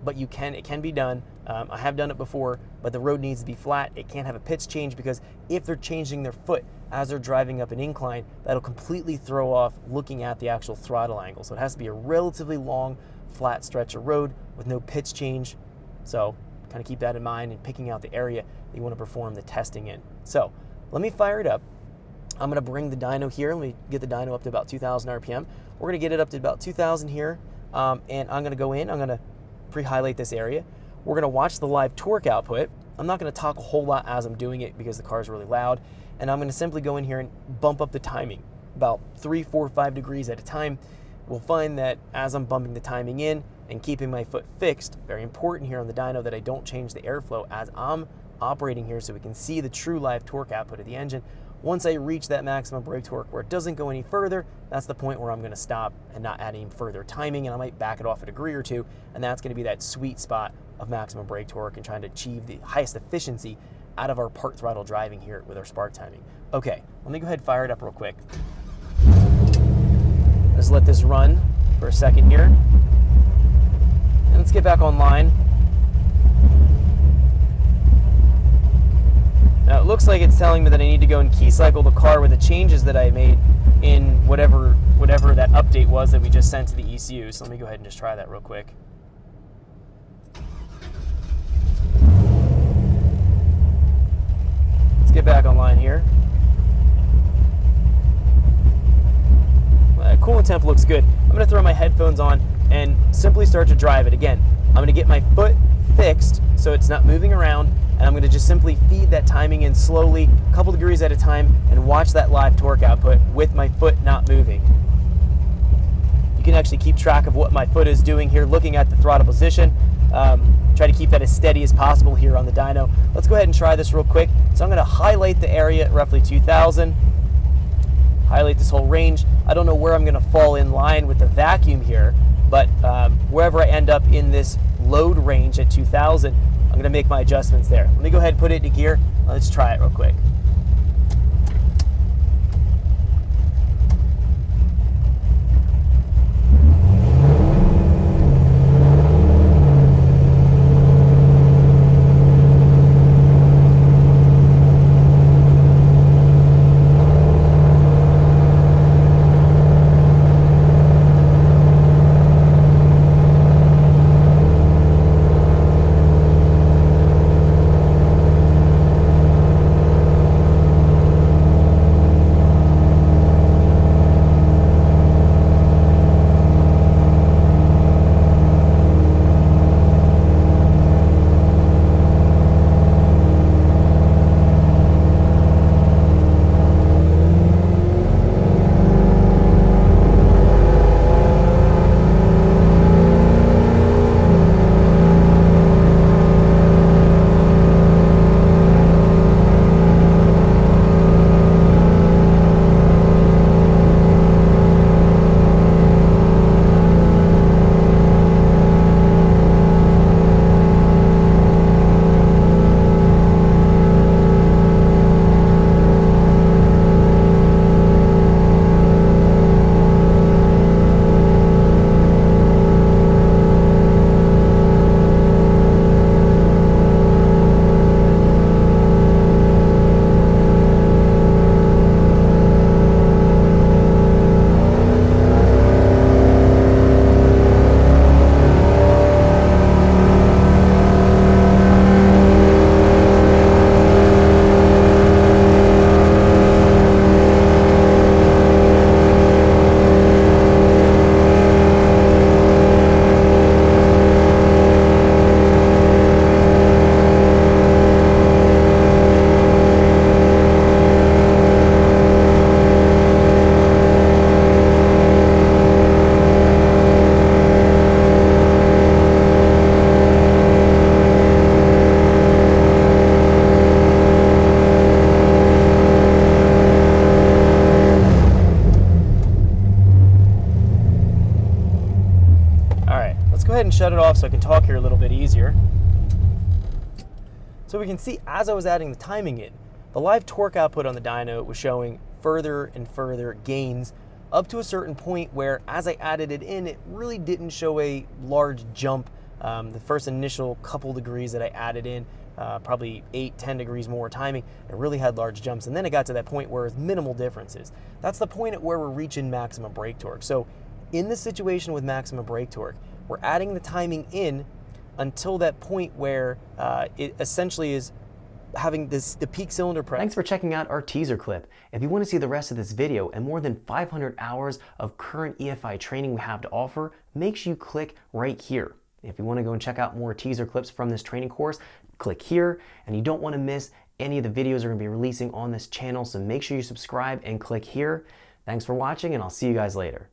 but it can be done. I have done it before, but the road needs to be flat. It can't have a pitch change, because if they're changing their foot as they're driving up an incline, that'll completely throw off looking at the actual throttle angle. So it has to be a relatively long, flat stretch of road with no pitch change. So kind of keep that in mind in picking out the area that you want to perform the testing in. So let me fire it up. I'm going to bring the dyno here. Let me get the dyno up to about 2,000 RPM. We're going to get it up to about 2,000 here, and I'm going to go in. I'm going to pre-highlight this area. We're going to watch the live torque output. I'm not going to talk a whole lot as I'm doing it because the car is really loud, and I'm going to simply go in here and bump up the timing about 3, 4, 5 degrees at a time. We'll find that as I'm bumping the timing in and keeping my foot fixed, very important here on the dyno that I don't change the airflow as I'm operating here, so we can see the true live torque output of the engine. Once I reach that maximum brake torque where it doesn't go any further, that's the point where I'm going to stop and not add any further timing, and I might back it off a degree or two, and that's going to be that sweet spot of maximum brake torque and trying to achieve the highest efficiency out of our part throttle driving here with our spark timing. Okay, let me go ahead and fire it up real quick. Let's let this run for a second here, and let's get back online. Now it looks like it's telling me that I need to go and key cycle the car with the changes that I made in whatever that update was that we just sent to the ECU. So let me go ahead and just try that real quick. Let's get back online here. Well, coolant temp looks good. I'm going to throw my headphones on and simply start to drive it. Again, I'm going to get my foot fixed so it's not moving around, and I'm going to just simply feed that timing in slowly, a couple degrees at a time, and watch that live torque output with my foot not moving. You can actually keep track of what my foot is doing here, looking at the throttle position. Try to keep that as steady as possible here on the dyno. Let's go ahead and try this real quick. So I'm going to highlight the area at roughly 2,000. Highlight this whole range. I don't know where I'm going to fall in line with the vacuum here, but wherever I end up in this load range at 2,000, I'm going to make my adjustments there. Let me go ahead and put it into gear. Let's try it real quick. ahead and shut it off so I can talk here a little bit easier. So we can see as I was adding the timing in, the live torque output on the dyno was showing further and further gains up to a certain point where as I added it in, it really didn't show a large jump The first initial couple degrees that I added in, probably 8-10 degrees more timing, it really had large jumps. And then it got to that point where it's minimal differences. That's the point at where we're reaching maximum brake torque. So in the situation with maximum brake torque, we're adding the timing in until that point where it essentially is having the peak cylinder pressure. Thanks for checking out our teaser clip. If you want to see the rest of this video and more than 500 hours of current EFI training we have to offer, make sure you click right here. If you want to go and check out more teaser clips from this training course, click here. And you don't want to miss any of the videos we're going to be releasing on this channel, so make sure you subscribe and click here. Thanks for watching, and I'll see you guys later.